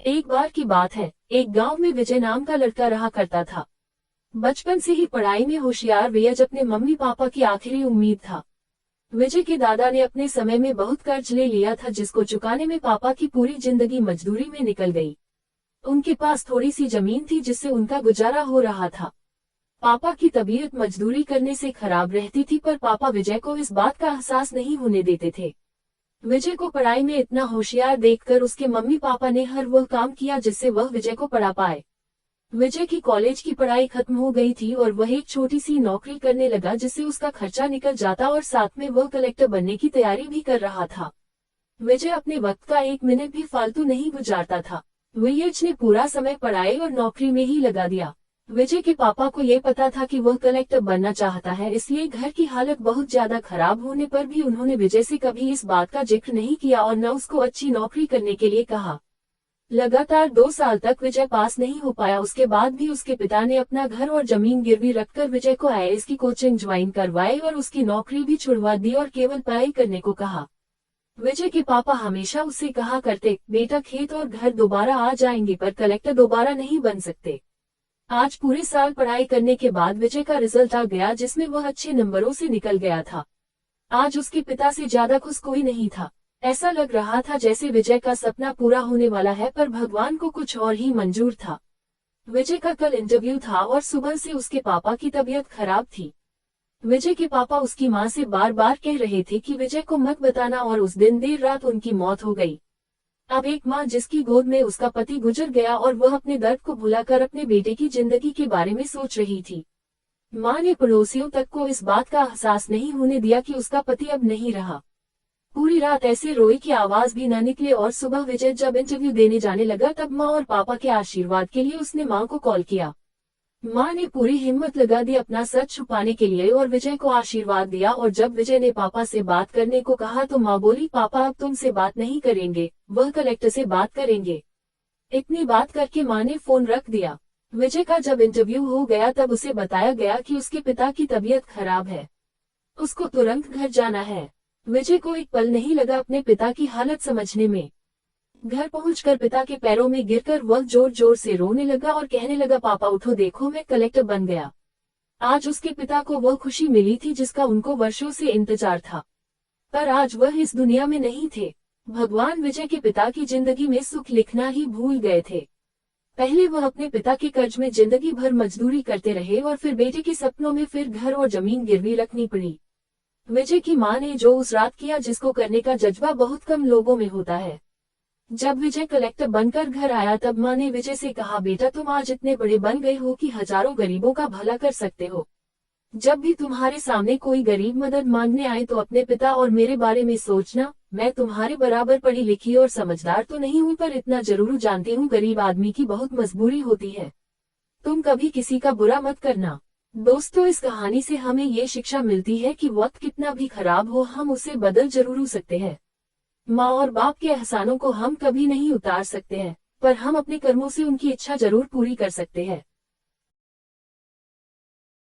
एक बार की बात है, एक गांव में विजय नाम का लड़का रहा करता था। बचपन से ही पढ़ाई में होशियार विजय अपने मम्मी पापा की आखिरी उम्मीद था। विजय के दादा ने अपने समय में बहुत कर्ज ले लिया था, जिसको चुकाने में पापा की पूरी जिंदगी मजदूरी में निकल गई। उनके पास थोड़ी सी जमीन थी जिससे उनका गुजारा हो रहा था। पापा की तबीयत मजदूरी करने से खराब रहती थी, पर पापा विजय को इस बात का एहसास नहीं होने देते थे। विजय को पढ़ाई में इतना होशियार देखकर उसके मम्मी पापा ने हर वह काम किया जिससे वह विजय को पढ़ा पाए। विजय की कॉलेज की पढ़ाई खत्म हो गई थी और वह एक छोटी सी नौकरी करने लगा, जिससे उसका खर्चा निकल जाता और साथ में वह कलेक्टर बनने की तैयारी भी कर रहा था। विजय अपने वक्त का एक मिनट भी फालतू नहीं गुजारता था। विजय ने पूरा समय पढ़ाई और नौकरी में ही लगा दिया। विजय के पापा को ये पता था कि वह कलेक्टर बनना चाहता है, इसलिए घर की हालत बहुत ज्यादा खराब होने पर भी उन्होंने विजय से कभी इस बात का जिक्र नहीं किया और न उसको अच्छी नौकरी करने के लिए कहा। लगातार 2 साल तक विजय पास नहीं हो पाया। उसके बाद भी उसके पिता ने अपना घर और जमीन गिरवी रखकर विजय को आईएएस की कोचिंग ज्वाइन करवाई और उसकी नौकरी भी छुड़वा दी और केवल पढ़ाई करने को कहा। विजय के पापा हमेशा उससे कहा करते, बेटा खेत और घर दोबारा आ जाएंगे पर कलेक्टर दोबारा नहीं बन सकते। आज पूरे साल पढ़ाई करने के बाद विजय का रिजल्ट आ गया, जिसमें वह अच्छे नंबरों से निकल गया था। आज उसके पिता से ज्यादा खुश कोई नहीं था। ऐसा लग रहा था जैसे विजय का सपना पूरा होने वाला है, पर भगवान को कुछ और ही मंजूर था। विजय का कल इंटरव्यू था और सुबह से उसके पापा की तबीयत खराब थी। विजय के पापा उसकी मां से बार बार कह रहे थे कि विजय को मत बताना, और उस दिन देर रात उनकी मौत हो गई। अब एक मां जिसकी गोद में उसका पति गुजर गया और वह अपने दर्द को भुलाकर अपने बेटे की जिंदगी के बारे में सोच रही थी। मां ने पड़ोसियों तक को इस बात का एहसास नहीं होने दिया कि उसका पति अब नहीं रहा। पूरी रात ऐसे रोई कि आवाज भी न निकले, और सुबह विजय जब इंटरव्यू देने जाने लगा तब मां और पापा के आशीर्वाद के लिए उसने मां को कॉल किया। मां ने पूरी हिम्मत लगा दी अपना सच छुपाने के लिए और विजय को आशीर्वाद दिया। और जब विजय ने पापा से बात करने को कहा तो मां बोली, पापा अब तुमसे बात नहीं करेंगे, वह कलेक्टर से बात करेंगे। इतनी बात करके मां ने फोन रख दिया। विजय का जब इंटरव्यू हो गया तब उसे बताया गया कि उसके पिता की तबीयत खराब है, उसको तुरंत घर जाना है। विजय को एक पल नहीं लगा अपने पिता की हालत समझने में। घर पहुंचकर पिता के पैरों में गिरकर वह जोर जोर से रोने लगा और कहने लगा, पापा उठो, देखो मैं कलेक्टर बन गया। आज उसके पिता को वह खुशी मिली थी जिसका उनको वर्षों से इंतजार था, पर आज वह इस दुनिया में नहीं थे। भगवान विजय के पिता की जिंदगी में सुख लिखना ही भूल गए थे। पहले वह अपने पिता के कर्ज में जिंदगी भर मजदूरी करते रहे और फिर बेटे के सपनों में फिर घर और जमीन गिरवी रखनी पड़ी। विजय की मां ने जो उस रात किया, जिसको करने का जज्बा बहुत कम लोगों में होता है। जब विजय कलेक्टर बनकर घर आया तब मां ने विजय से कहा, बेटा तुम आज इतने बड़े बन गए हो कि हजारों गरीबों का भला कर सकते हो। जब भी तुम्हारे सामने कोई गरीब मदद मांगने आए तो अपने पिता और मेरे बारे में सोचना। मैं तुम्हारे बराबर पढ़ी लिखी और समझदार तो नहीं हूँ, पर इतना जरूर जानती हूँ गरीब आदमी की बहुत मजबूरी होती है। तुम कभी किसी का बुरा मत करना। दोस्तों, इस कहानी से हमें ये शिक्षा मिलती है कि वक्त कितना भी खराब हो, हम उसे बदल जरूर सकते हैं। माँ और बाप के एहसानों को हम कभी नहीं उतार सकते हैं, पर हम अपने कर्मों से उनकी इच्छा जरूर पूरी कर सकते हैं।